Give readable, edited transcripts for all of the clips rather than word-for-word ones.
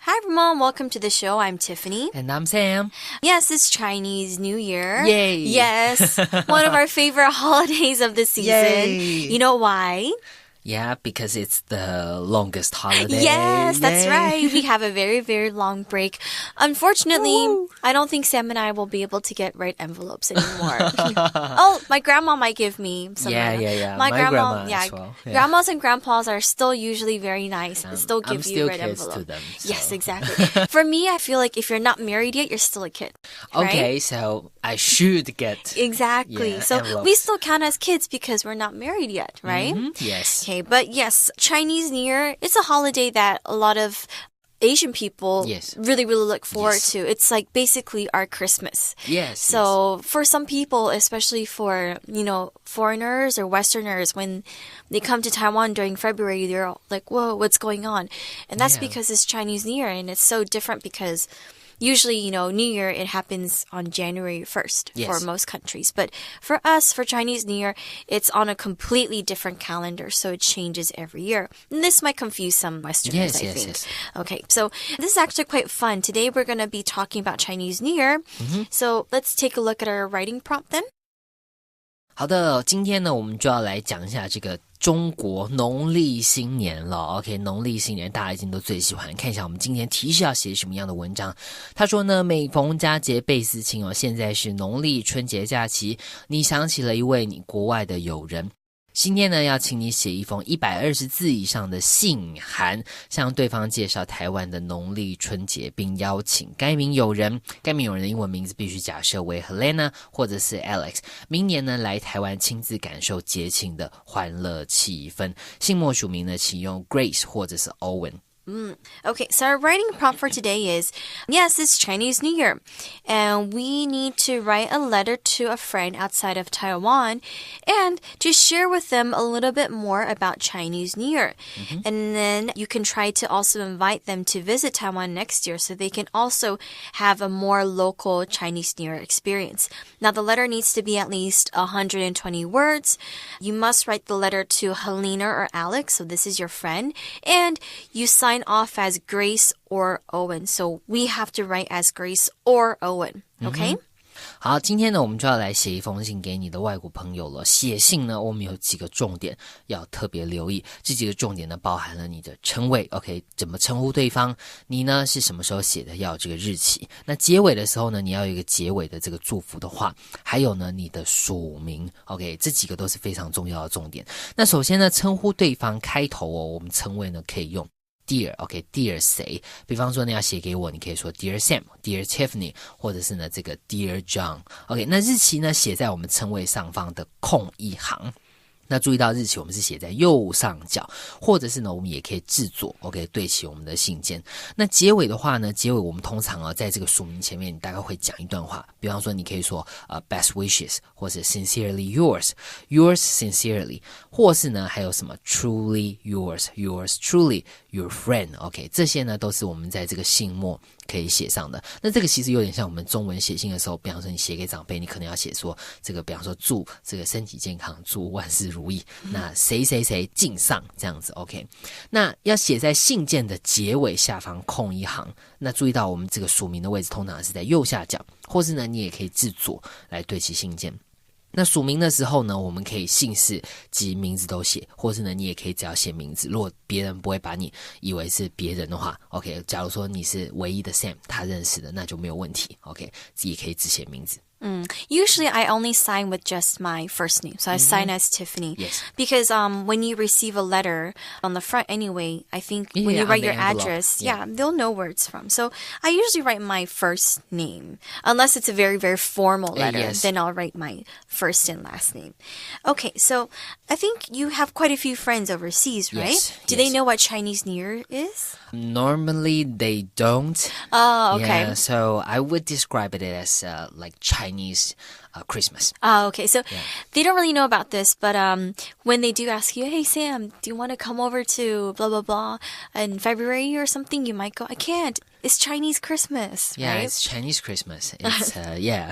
Hi everyone, welcome to the show. I'm Tiffany. And I'm Sam. Yes, it's Chinese New Year. Yay! Yes, one of our favorite holidays of the season. Yay! You know why? Yeah, because it's the longest holiday. Yes, that's Yay! right. We have a very, very long break. Unfortunately, I don't think Sam and I will be able to get right envelopes anymore. Oh, my grandma might give me some. Yeah. My grandma as well. Yeah. Grandmas and grandpas are still usually very nice. Still give I'm you still red kids envelope. to them. So. Yes, exactly. For me, I feel like if you're not married yet, you're still a kid. Right? Okay, so I should get Exactly. So envelopes. we still count as kids because we're not married yet, right? Yes. Okay, but yes, Chinese New Year, it's a holiday that a lot of Asian people really, really look forward to. It's like basically our Christmas. Yes. So for some people, especially for, foreigners or Westerners, when they come to Taiwan during February, they're like, whoa, what's going on? And that's because it's Chinese New Year, and it's so different because usually, New Year, it happens on January 1st for most countries. But for us, for Chinese New Year, it's on a completely different calendar, so it changes every year. And this might confuse some Westerners, I think. Yes. Okay, so this is actually quite fun. Today, we're going to be talking about Chinese New Year. So let's take a look at our writing prompt then. 好的，今天呢，我们就要来讲一下这个中国农历新年了。OK， 农历新年大家一定都最喜欢。看一下我们今天提示要写什么样的文章。他说呢，每逢佳节倍思亲哦，现在是农历春节假期，你想起了一位你国外的友人。今天呢，要请你写一封120字以上的信函，向对方介绍台湾的农历春节，并邀请该名友人的英文名字必须假设为 Helena 或者是 Alex， 明年呢来台湾亲自感受节庆的欢乐气氛。信末署名呢，请用 Grace 或者是 Owen。Okay, so our writing prompt for today is, yes, it's Chinese New Year, and we need to write a letter to a friend outside of Taiwan and to share with them a little bit more about Chinese New Year. And then you can try to also invite them to visit Taiwan next year so they can also have a more local Chinese New Year experience. Now, the letter needs to be at least 120 words. You must write the letter to Helena or Alex, so this is your friend, and you sign off as Grace or Owen. So we have to write as Grace or Owen. Okay? 好，今天呢，我们就要来写一封信给你的外国朋友了。写信呢，我们有几个重点要特别留意。这几个重点呢，包含了你的称谓 ，OK， 怎么称呼对方？你呢是什么时候写的？要有这个日期。那结尾的时候呢，你要有一个结尾的这个祝福的话。还有呢，你的署名 ，OK， 这几个都是非常重要的重点。那首先呢，称呼对方开头哦，我们称谓呢可以用Dear, OK, Dear 谁？比方说你要写给我，你可以说 Dear Sam, Dear Tiffany， 或者是呢这个 Dear John。OK， 那日期呢写在我们称谓上方的空一行。那注意到日期我们是写在右上角，或者是呢我们也可以制作 OK 对齐我们的信件。那结尾的话呢，结尾我们通常在这个署名前面你大概会讲一段话，比方说你可以说best wishes 或是 sincerely yours sincerely， 或是呢还有什么 truly yours truly your friend OK， 这些呢都是我们在这个信末可以写上的。那这个其实有点像我们中文写信的时候，比方说你写给长辈，你可能要写说这个比方说祝这个身体健康，祝万事如意，那谁谁谁敬上这样子 OK。 那要写在信件的结尾下方空一行，那注意到我们这个署名的位置通常是在右下角，或是呢你也可以制作来对齐信件。那署名的时候呢，我们可以姓氏及名字都写，或是呢你也可以只要写名字，如果别人不会把你以为是别人的话 OK， 假如说你是唯一的 Sam 他认识的，那就没有问题 OK， 也可以只写名字。Usually I only sign with just my first name. So I sign as Tiffany. Yes. Because when you receive a letter on the front anyway, I think when you write your address, they'll know where it's from. So I usually write my first name. Unless it's a very, very formal letter, then I'll write my first and last name. Okay, so I think you have quite a few friends overseas, right? Do they know what Chinese New Year is? Normally they don't. Oh, okay. Yeah, so I would describe it as like Chinese Christmas. Oh, okay. So they don't really know about this, but when they do ask you, hey, Sam, do you want to come over to blah, blah, blah in February or something? You might go, I can't. It's Chinese Christmas, Yeah, right? it's Chinese Christmas. It's, yeah.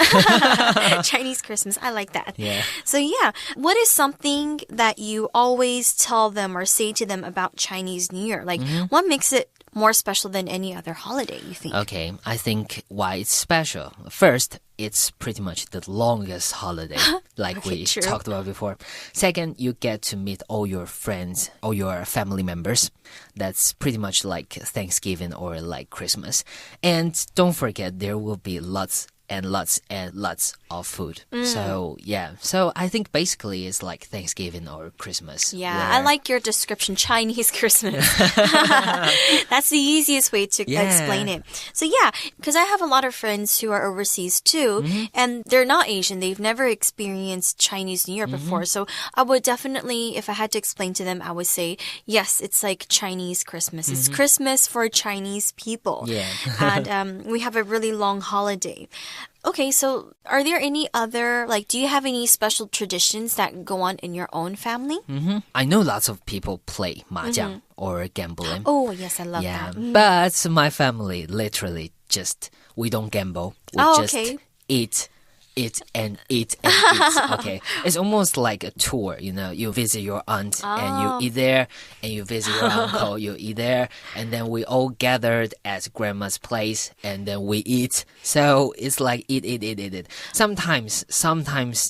Chinese Christmas. I like that. Yeah. So yeah, what is something that you always tell them or say to them about Chinese New Year? Like, what makes it more special than any other holiday, you think? Okay, I think why it's special. First, it's pretty much the longest holiday, like Okay, we true. talked about before. Second, you get to meet all your friends, all your family members. That's pretty much like Thanksgiving or like Christmas. And don't forget, there will be lots and lots and lots of food. So, yeah. So, I think basically it's like Thanksgiving or Christmas. Yeah, where- I like your description, Chinese Christmas. That's the easiest way to explain it. So yeah, because I have a lot of friends who are overseas too, and they're not Asian. They've never experienced Chinese New Year before. So I would definitely, if I had to explain to them, I would say, yes, it's like Chinese Christmas. It's Christmas for Chinese people. Yeah. And we have a really long holiday. Okay, so are there any other, like, do you have any special traditions that go on in your own family? I know lots of people play mahjong or gambling. Oh, yes, I love Yeah, that. but my family literally just, we don't gamble. We just okay. eat and eat. Okay. It's almost like a tour, you know. You visit your aunt and you eat there, and you visit your uncle, you eat there, and then we all gathered at grandma's place and then we eat. So it's like eat. Sometimes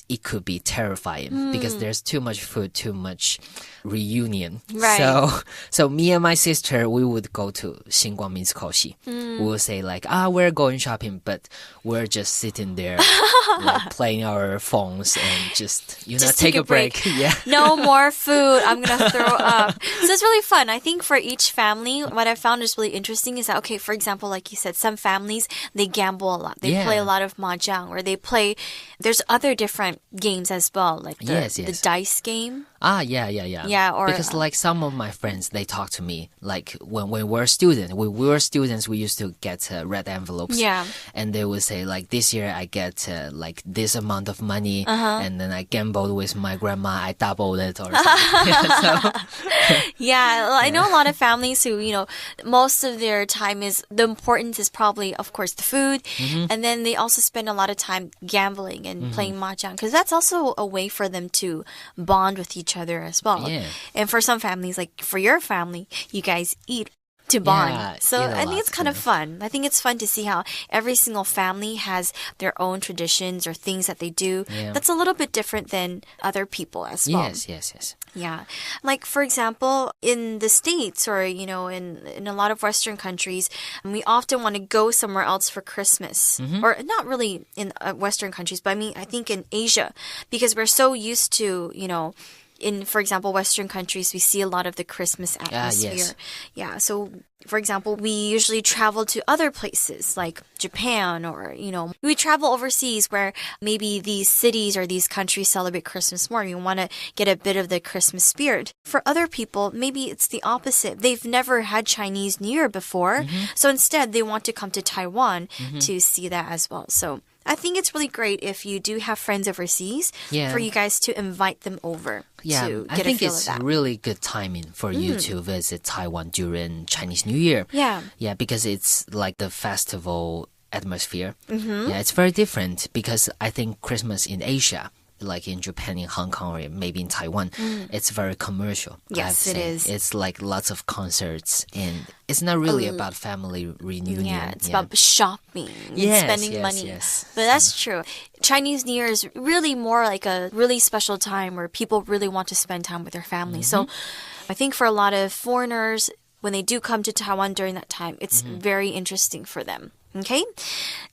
it could be terrifying because there's too much food, too much reunion. Right. So me and my sister, we would go to Xinguang means Koxi. We would say like, we're going shopping, but we're just sitting there like playing our phones and just take a break. Yeah. No more food. I'm going to throw up. So it's really fun. I think for each family, what I found is really interesting is that, okay, for example, like you said, some families, they gamble a lot. They play a lot of mahjong, or there's other different games as well, like the dice game. Yeah. Yeah, or because like some of my friends, they talk to me like when we were students. We were students. We used to get red envelopes. Yeah, and they would say like, this year I get like this amount of money, and then I gambled with my grandma. I doubled it or something. yeah. I know a lot of families who most of their time the importance is probably, of course, the food, and then they also spend a lot of time gambling and playing mahjong, because that's also a way for them to bond with each other as well. Yeah. And for some families, like for your family, you guys eat to bond. Yeah, so eat a I think lot it's kind of fun. I think it's fun to see how every single family has their own traditions or things that they do that's a little bit different than other people as well. Yes. Yeah. Like, for example, in the States or, in a lot of Western countries, we often want to go somewhere else for Christmas. Or not really in Western countries, but I think in Asia, because we're so used to, in, for example, Western countries, we see a lot of the Christmas atmosphere. Yes. Yeah. So, for example, we usually travel to other places like Japan, or, we travel overseas where maybe these cities or these countries celebrate Christmas more. You want to get a bit of the Christmas spirit. For other people, maybe it's the opposite. They've never had Chinese New Year before. So instead, they want to come to Taiwan to see that as well. So I think it's really great if you do have friends overseas for you guys to invite them over to get a feel of that. I think it's really good timing for you to visit Taiwan during Chinese New Year. Yeah, because it's like the festival atmosphere. Yeah, it's very different because I think Christmas in Asia, like in Japan, in Hong Kong, or maybe in Taiwan, it's very commercial. Yes, it is. It's like lots of concerts, and it's not really about family reunion. Yeah, it's about shopping and spending money. Yes. But that's true. Chinese New Year is really more like a really special time where people really want to spend time with their family. So I think for a lot of foreigners, when they do come to Taiwan during that time, it's very interesting for them. Okay.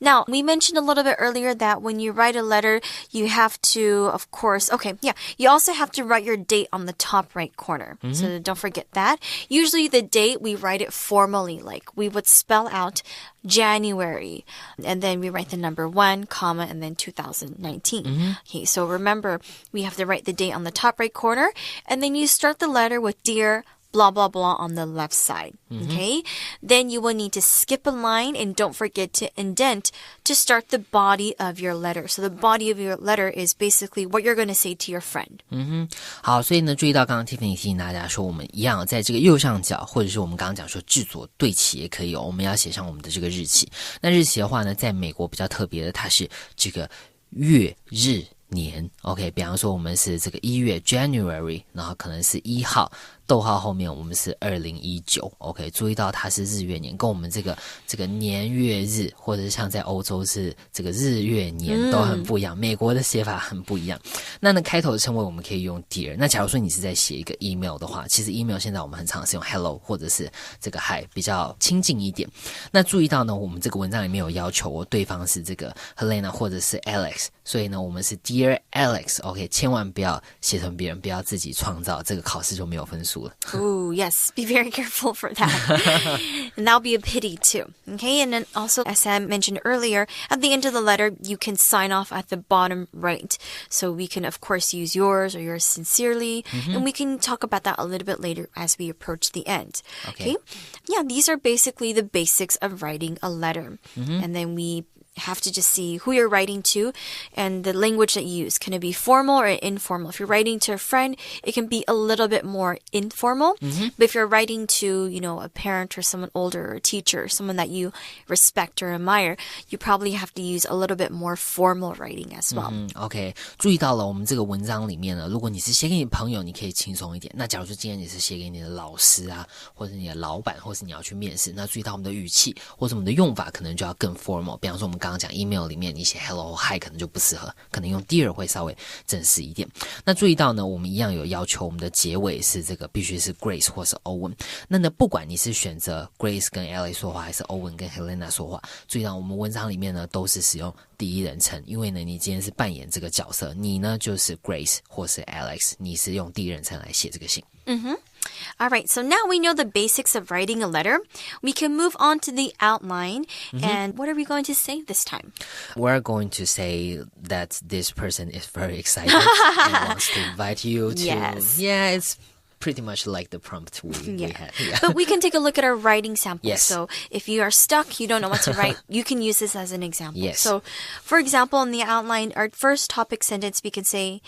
Now, we mentioned a little bit earlier that when you write a letter, you have to, of course, you also have to write your date on the top right corner. So don't forget that. Usually the date, we write it formally, like we would spell out January, and then we write the number 1, comma, and then 2019. Okay, so remember, we have to write the date on the top right corner, and then you start the letter with Dear blah, blah, blah on the left side. Okay? Then you will need to skip a line and don't forget to indent to start the body of your letter. So the body of your letter is basically what you're going to say to your friend. 好，所以呢，注意到刚刚 Tiffany 提醒大家说，我们一样在这个右上角，或者是我们刚刚讲说至左对齐也可以哦，我们要写上我们的这个日期。那日期的话呢，在美国比较特别的，它是这个月日年 OK， 比方说我们是这个1月 January， 然后可能是1号，逗号后面我们是2019 OK， 注意到它是日月年，跟我们这个年月日，或者是像在欧洲是这个日月年都很不一样，美国的写法很不一样。那呢开头的称谓我们可以用 dear， 那假如说你是在写一个 email 的话，其实 email 现在我们很常是用 hello 或者是这个 hi， 比较亲近一点。那注意到呢，我们这个文章里面有要求对方是这个 Helena 或者是 Alex， 所以呢我们是 dear Alex OK， 千万不要写成别人，不要自己创造，这个考试就没有分数。Ooh, yes. Be very careful for that. And that'll be a pity too. Okay, and then also, as I mentioned earlier, at the end of the letter, you can sign off at the bottom right. So we can, of course, use yours or yours sincerely. And we can talk about that a little bit later as we approach the end. Okay? Yeah, these are basically the basics of writing a letter. And then we have to just see who you're writing to and the language that you use. Can it be formal or informal? If you're writing to a friend, it can be a little bit more informal. But if you're writing to, you know, a parent or someone older or a teacher, someone that you respect or admire, you probably have to use a little bit more formal writing as well. OK， 注意到了，我们这个文章里面呢，如果你是写给你朋友，你可以轻松一点。那假如说今天你是写给你的老师啊，或者你的老板，或是你要去面试，那注意到我们的语气或者我们的用法可能就要更 formal。比方说我们刚刚讲 email 里面你写 hello hi 可能就不适合，可能用 dear 会稍微正式一点。那注意到呢，我们一样有要求我们的结尾是这个必须是 Grace 或是 Owen。那呢，不管你是选择 Grace 跟 Ellie 说话，还是 Owen 跟 Helena 说话，注意到我们文章里面呢都是使用第一人称，因为呢你今天是扮演这个角色，你呢就是 Grace 或是 Alex， 你是用第一人称来写这个信。All right, so now we know the basics of writing a letter. We can move on to the outline. And what are we going to say this time? We're going to say that this person is very excited and wants to invite you to... Yes. Yeah, it's pretty much like the prompt we had. Yeah. But we can take a look at our writing sample. Yes. So if you are stuck, you don't know what to write, you can use this as an example. Yes. So, for example, in the outline, our first topic sentence, we can say,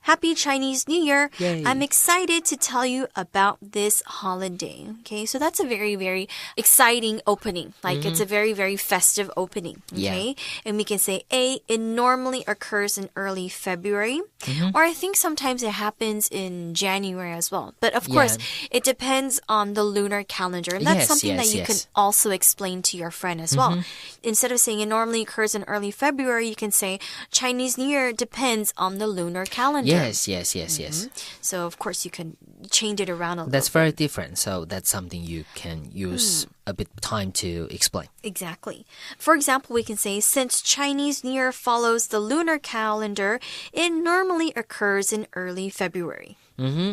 Happy Chinese New Year. Yay. I'm excited to tell you about this holiday. Okay, so that's a very, very exciting opening. Like it's a very, very festive opening. Okay, and we can say, A, it normally occurs in early February. Or I think sometimes it happens in January as well. But of course, it depends on the lunar calendar. And that's something that you can also explain to your friend as well. Instead of saying it normally occurs in early February, you can say Chinese New Year depends on the lunar calendar. Yes. So, of course, you can change it around a little That's very different. So that's something you can use a bit of time to explain. Exactly. For example, we can say, since Chinese New Year follows the lunar calendar, it normally occurs in early February.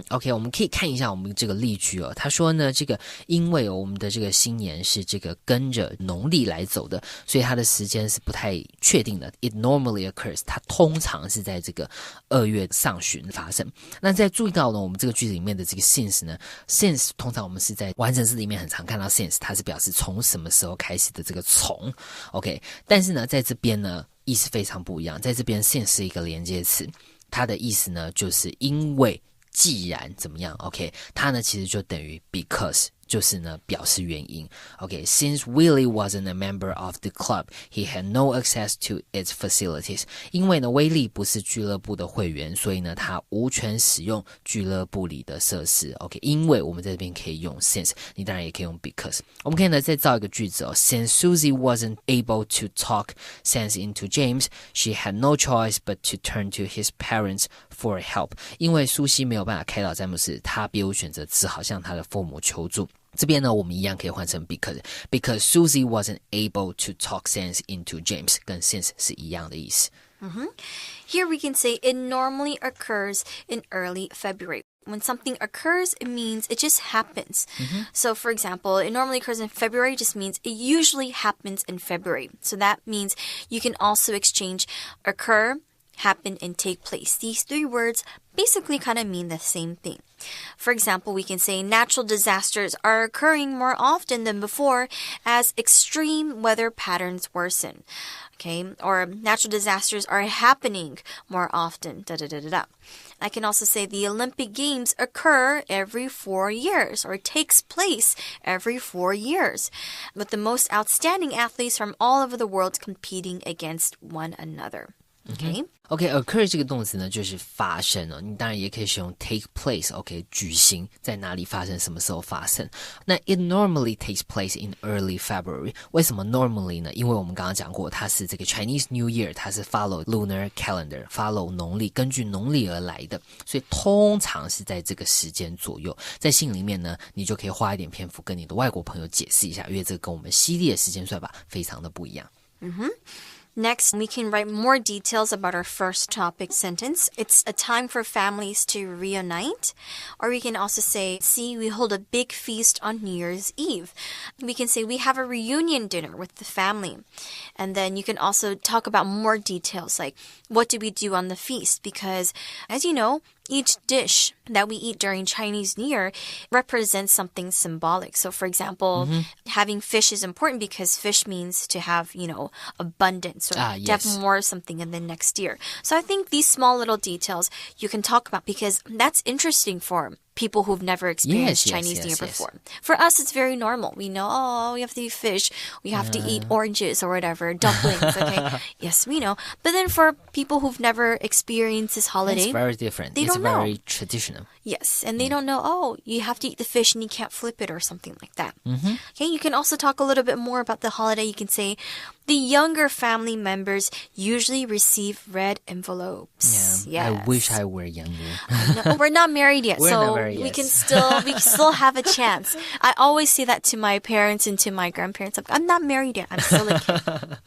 OK， 我们可以看一下我们这个例句哦。他说呢，这个因为我们的这个新年是这个跟着农历来走的，所以它的时间是不太确定的。It normally occurs， 它通常是在这个2月上旬发生。那在注意到呢，我们这个句子里面的这个 since 呢 ，since 通常我们是在完整式里面很常看到 since， 它是表示从什么时候开始的这个从 ，OK。但是呢，在这边呢，意思非常不一样。在这边 since 是一个连接词，它的意思呢就是因为。既然怎么样 OK 它呢其实就等于 because 就是呢表示原因 OK Since Willie wasn't a member of the club he had no access to its facilities 因为呢威利不是俱乐部的会员所以呢他无权使用俱乐部里的设施 OK 因为我们在这边可以用 since 你当然也可以用 because 我们可以呢再造一个句子哦 Since Susie wasn't able to talk sense into James she had no choice but to turn to his parents for help 因为苏西没有办法开导詹姆斯他别无选择只好向他的父母求助这边呢我们一样可以换成 because Susie wasn't able to talk sense into James 跟 sense 是一样的意思Here we can say it normally occurs in early February. When something occurs, it means it just happens. So, for example, it normally occurs in February just means it usually happens in February. So that means you can also exchange occur, happen, and take place. These three words basically kind of mean the same thing. For example, we can say natural disasters are occurring more often than before as extreme weather patterns worsen. Okay, or natural disasters are happening more often. I can also say the Olympic Games occur every 4 years or takes place every 4 years, with the most outstanding athletes from all over the world competing against one another. OK, occur 这个动词呢就是发生哦，你当然也可以使用 take place OK 举行，在哪里发生，什么时候发生。那 it normally takes place in early February。 为什么 normally 呢？因为我们刚刚讲过，它是这个 Chinese New Year， 它是 follow lunar calendar， follow 农历，根据农历而来的，所以通常是在这个时间左右。在信里面呢，你就可以花一点篇幅跟你的外国朋友解释一下，因为这个跟我们西历的时间算法非常的不一样。Next, we can write more details about our first topic sentence. It's a time for families to reunite. Or we can also say, see, we hold a big feast on New Year's Eve. We can say we have a reunion dinner with the family. And then you can also talk about more details, like what do we do on the feast? Because, as you know, each dish that we eat during Chinese New Year represents something symbolic. So, for example, having fish is important because fish means to have, abundance or to have more of something in the next year. So I think these small little details you can talk about because that's interesting for people who've never experienced Chinese New Year before. For us, it's very normal. We know, we have to eat fish, we have to eat oranges or whatever, dumplings, okay? Yes, we know. But then for people who've never experienced this holiday, it's very different. It's very traditional. Yes, and they don't know, you have to eat the fish and you can't flip it or something like that. Okay, you can also talk a little bit more about the holiday. You can say, the younger family members usually receive red envelopes. Yeah, yes. I wish I were younger. No, we're not married yet, so married, we yes. can still have a chance. I always say that to my parents and to my grandparents. I'm not married yet. I'm still a kid.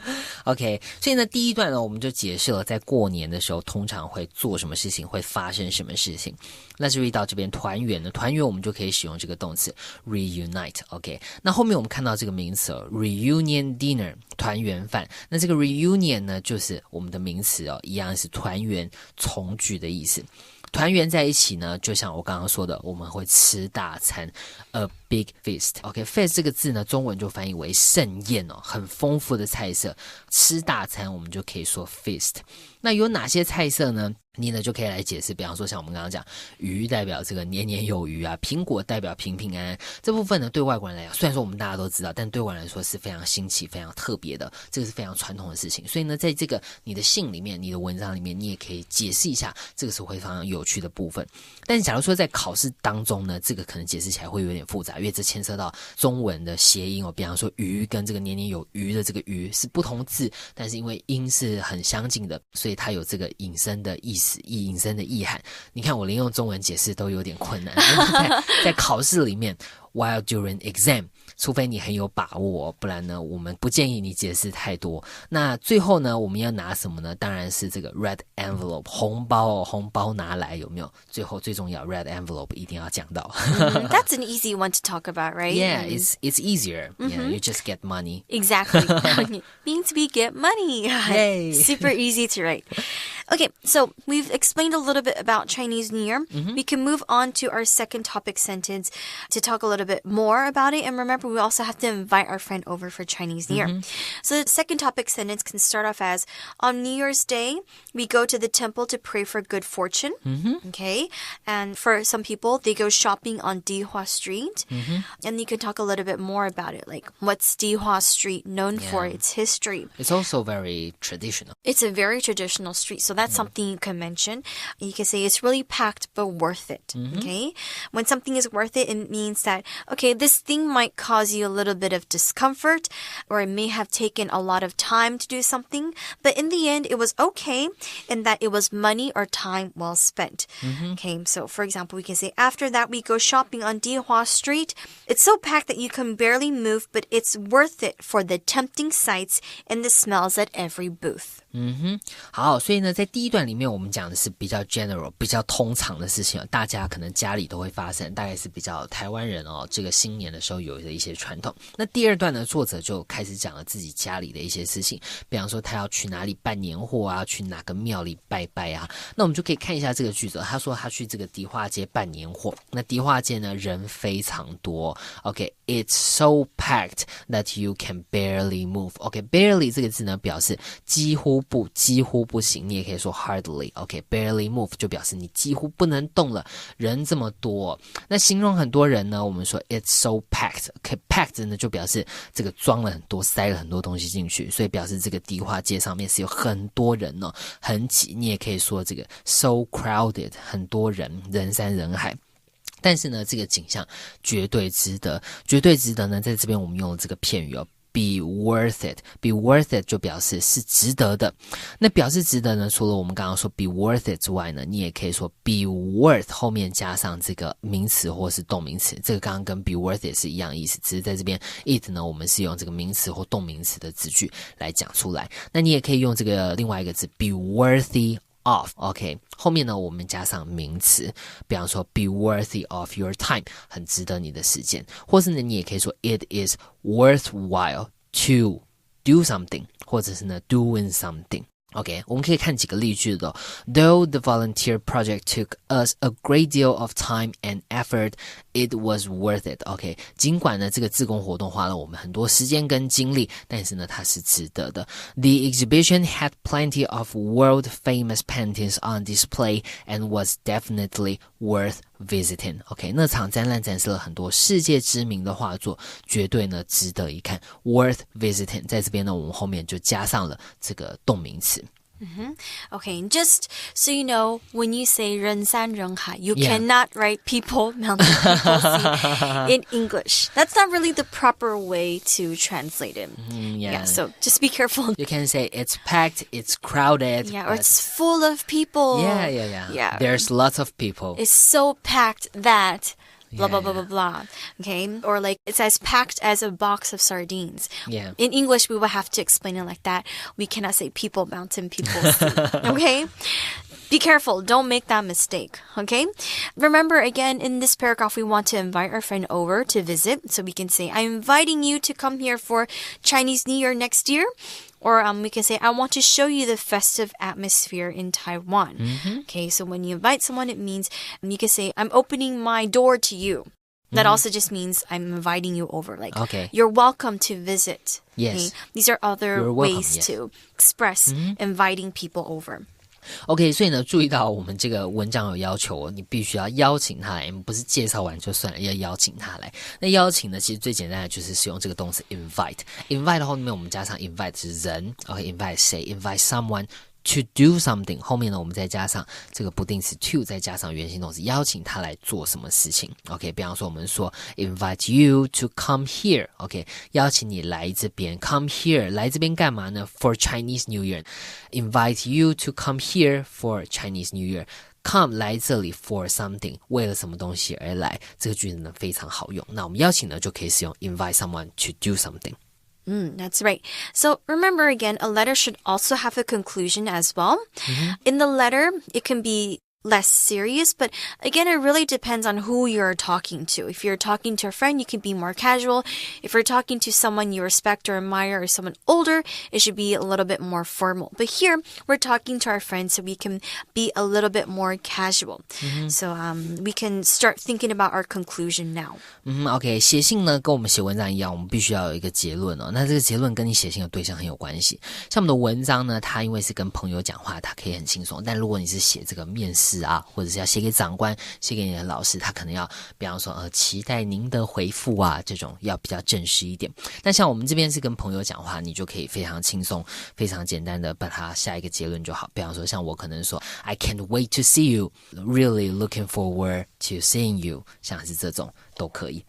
OK, 所以呢，第一段呢，我们就解释了在过年的时候通常会做什么事情，会发生什么事情。那至于到这边团圆呢，团圆我们就可以使用这个动词 reunite。OK， 那后面我们看到这个名词reunion dinner， 团圆饭。那这个 reunion 呢，就是我们的名词一样是团圆重聚的意思。团圆在一起呢，就像我刚刚说的，我们会吃大餐 ，a big feast。OK，feast 这个字呢，中文就翻译为盛宴很丰富的菜色。吃大餐我们就可以说 feast。那有哪些菜色呢？你呢就可以来解释，比方说像我们刚刚讲，鱼代表这个年年有余啊，苹果代表平平安安。这部分呢，对外国人来讲，虽然说我们大家都知道，但对外国人来说是非常新奇、非常特别的，这个是非常传统的事情。所以呢，在这个你的信里面、你的文章里面，你也可以解释一下，这个是会非常有趣的部分。但是假如说在考试当中呢，这个可能解释起来会有点复杂，因为这牵涉到中文的谐音比方说鱼跟这个年年有余的这个鱼是不同字，但是因为音是很相近的，所以它有这个引申的意思、引申的意涵。你看我连用中文解释都有点困难，在考试里面 while during exam， 除非你很有把握不然呢我们不建议你解释太多。那最后呢我们要拿什么呢？当然是这个 red envelope， 红包红包拿来，有没有？最后最重要 red envelope 一定要讲到。That's an easy one to talk about, right? Yeah, it's easier. Yeah, you just get money. Exactly. Means we get money. Yay. Super easy to write. Okay, so we've explained a little bit about Chinese New Year. We can move on to our second topic sentence to talk a little bit more about it. And remember, we also have to invite our friend over for Chinese New Year. So the second topic sentence can start off as, on New Year's Day, we go to the temple to pray for good fortune. Okay, and for some people, they go shopping on Dihua Street. And you can talk a little bit more about it, like what's Dihua Street known for, its history. It's also very traditional. It's a very traditional street, so that's something you can mention. You can say it's really packed, but worth it. Okay, when something is worth it, it means that, okay, this thing might cause you a little bit of discomfort, or it may have taken a lot of time to do something, but in the end, it was okay, and that it was money or time well spent. Okay, so for example, we can say, after that, we go shopping on Dihua Street. It's so packed that you can barely move, but it's worth it for the tempting sights and the smells at every booth. 好，所以呢，在在第一段里面我们讲的是比较 general 比较通常的事情大家可能家里都会发生，大概是比较台湾人这个新年的时候有的一些传统。那第二段呢，作者就开始讲了自己家里的一些事情，比方说他要去哪里办年货啊，去哪个庙里拜拜啊。那我们就可以看一下这个句子，他说他去这个迪化街办年货，那迪化街呢人非常多 OK It's so packed that you can barely move OK barely 这个字呢表示几乎不行，你也可以说 hardly OK barely move 就表示你几乎不能动了，人这么多。那形容很多人呢，我们说 It's so packed OK packed 呢就表示这个装了很多塞了很多东西进去，所以表示这个迪化街上面是有很多人很挤，你也可以说这个 so crowded 很多人，人山人海。但是呢这个景象绝对值得呢，在这边我们用了这个片语be worth it be worth it 就表示是值得的。那表示值得呢，除了我们刚刚说 be worth it 之外呢，你也可以说 be worth 后面加上这个名词或是动名词，这个刚刚跟 be worth it 是一样的意思，只是在这边 it 呢我们是用这个名词或动名词的子句来讲出来。那你也可以用这个另外一个字 be worthy of OK 后面呢我们加上名词，比方说 be worthy of your time 很值得你的时间，或是呢你也可以说 it is worthwhile to do something 或者是呢 doing something OK 我们可以看几个例句的Though the volunteer project took us a great deal of time and effort, it was worth it OK 尽管呢这个志工活动花了我们很多时间跟精力，但是呢它是值得的。 The exhibition had plenty of world famous paintings on display and was definitely worth visiting OK 那场展览展示了很多世界知名的画作，绝对呢值得一看 worth visiting 在这边呢我们后面就加上了这个动名词。Okay, just so you know, when you say 人山人海, you cannot write people, mountain, people, sea in English. That's not really the proper way to translate it. Yeah, so just be careful. You can say it's packed, it's crowded. Yeah, or it's full of people. Yeah. There's lots of people. It's so packed that... blah, blah, blah, blah, blah. Okay? Or like, it's as packed as a box of sardines. Yeah. In English, we will have to explain it like that. We cannot say people, mountain, people, sea. Okay? Be careful. Don't make that mistake. Okay? Remember, again, in this paragraph, we want to invite our friend over to visit. So we can say, I'm inviting you to come here for Chinese New Year next year. Or we can say, I want to show you the festive atmosphere in Taiwan. Okay, so when you invite someone, it means you can say, I'm opening my door to you. That also just means I'm inviting you over. Like, you're welcome to visit. Yes. Okay? These are other ways to express inviting people over. OK 所以呢注意到我们这个文章有要求你必须要邀请他来，不是介绍完就算了，要邀请他来。那邀请呢其实最简单的就是使用这个动词 invite 后面我们加上 invite 是人 OK invite 谁 invite someone to do something 后面呢我们再加上这个不定词 to 再加上原形动词邀请他来做什么事情 OK 比方说我们说 invite you to come here OK 邀请你来这边 come here 来这边干嘛呢 for Chinese New Year invite you to come here for Chinese New Year come 来这里 for something 为了什么东西而来，这个句子呢非常好用，那我们邀请呢就可以使用 invite someone to do something。That's right. So remember again, a letter should also have a conclusion as well. In the letter, it can be less serious, but again, it really depends on who you're talking to. If you're talking to a friend, you can be more casual. If you're talking to someone you respect or admire or someone older, it should be a little bit more formal. But here, we're talking to our friends, so we can be a little bit more casual. So we can start thinking about our conclusion now. OK 写信呢跟我们写文章一样，我们必须要有一个结论那这个结论跟你写信的对象很有关系。像我们的文章呢，它因为是跟朋友讲话，它可以很轻松，但如果你是写这个面试或者是要写给长官写给你的老师，他可能要比方说期待您的回复这种要比较正式一点。那像我们这边是跟朋友讲话，你就可以非常轻松非常简单的把它下一个结论就好。比方说像我可能说 I can't wait to see you, really looking forward to seeing you， 像是这种都可以。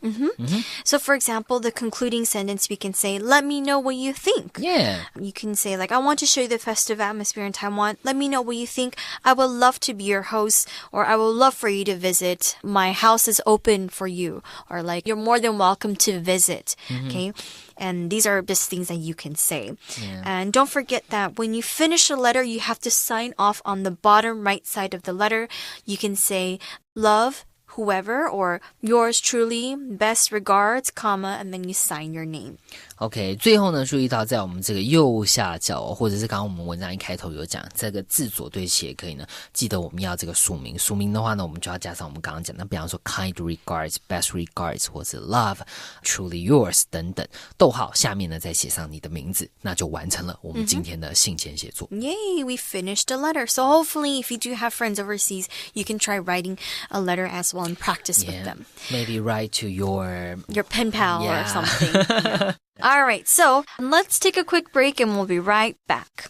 So for example, the concluding sentence we can say, let me know what you think. Yeah. You can say like, I want to show you the festive atmosphere in Taiwan. Let me know what you think. I would love to be your host, or I would love for you to visit. My house is open for you, or like, you're more than welcome to visit. Okay. And these are just things that you can say. Yeah. And don't forget that when you finish a letter, you have to sign off on the bottom right side of the letter. You can say, love, whoever, or yours truly, best regards, comma, and then you sign your name. OK， 最后呢，注意到在我们这个右下角，或者是刚刚我们文章一开头有讲，这个字左对齐也可以呢。记得我们要这个署名，署名的话呢，我们就要加上我们刚刚讲的，比方说 kind regards, best regards， 或者 love, truly yours 等等。逗号下面呢再写上你的名字，那就完成了我们今天的信前写作。Yay, we finished a letter. So hopefully, if you do have friends overseas, you can try writing a letter as well and practice with them. Maybe write to your pen pal or something. Yeah. All right, so let's take a quick break and we'll be right back.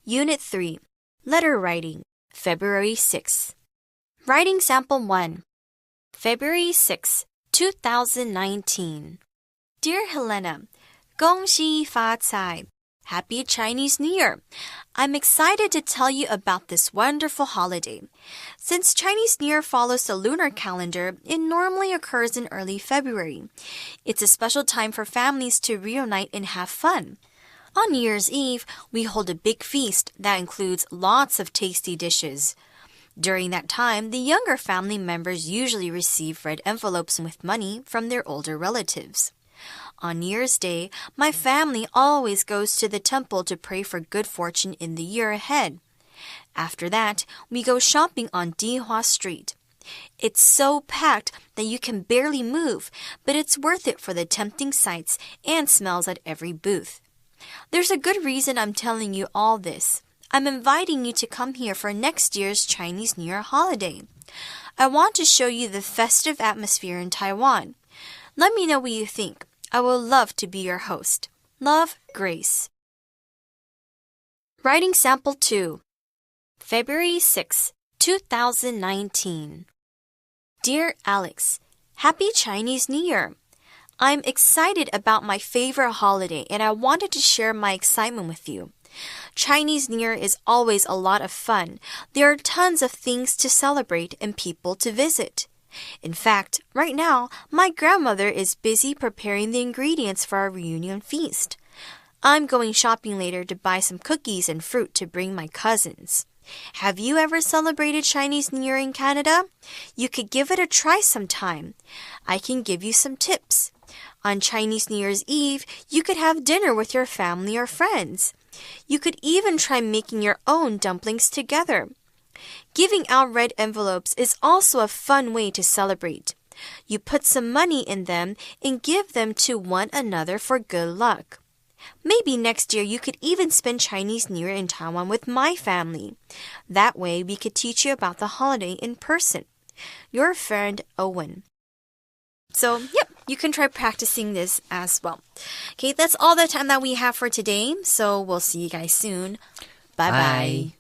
Unit 3, Letter Writing, February 6. Writing Sample 1, February 6, 2019. Dear Helena, 恭喜发财. Happy Chinese New Year. I'm excited to tell you about this wonderful holiday. Since Chinese New Year follows the lunar calendar, it normally occurs in early February. It's a special time for families to reunite and have fun. On New Year's Eve, we hold a big feast that includes lots of tasty dishes. During that time, the younger family members usually receive red envelopes with money from their older relatives. On New Year's Day, my family always goes to the temple to pray for good fortune in the year ahead. After that, we go shopping on Dihua Street. It's so packed that you can barely move, but it's worth it for the tempting sights and smells at every booth. There's a good reason I'm telling you all this. I'm inviting you to come here for next year's Chinese New Year holiday. I want to show you the festive atmosphere in Taiwan. Let me know what you think. I would love to be your host. Love, Grace. Writing Sample 2, February 6, 2019. Dear Alex, Happy Chinese New Year. I'm excited about my favorite holiday and I wanted to share my excitement with you. Chinese New Year is always a lot of fun. There are tons of things to celebrate and people to visit. In fact, right now, my grandmother is busy preparing the ingredients for our reunion feast. I'm going shopping later to buy some cookies and fruit to bring my cousins. Have you ever celebrated Chinese New Year in Canada? You could give it a try sometime. I can give you some tips. On Chinese New Year's Eve, you could have dinner with your family or friends. You could even try making your own dumplings together. Giving out red envelopes is also a fun way to celebrate. You put some money in them and give them to one another for good luck. Maybe next year you could even spend Chinese New Year in Taiwan with my family. That way we could teach you about the holiday in person. Your friend, Owen. So, yep, you can try practicing this as well. Okay, that's all the time that we have for today. So we'll see you guys soon. Bye-bye.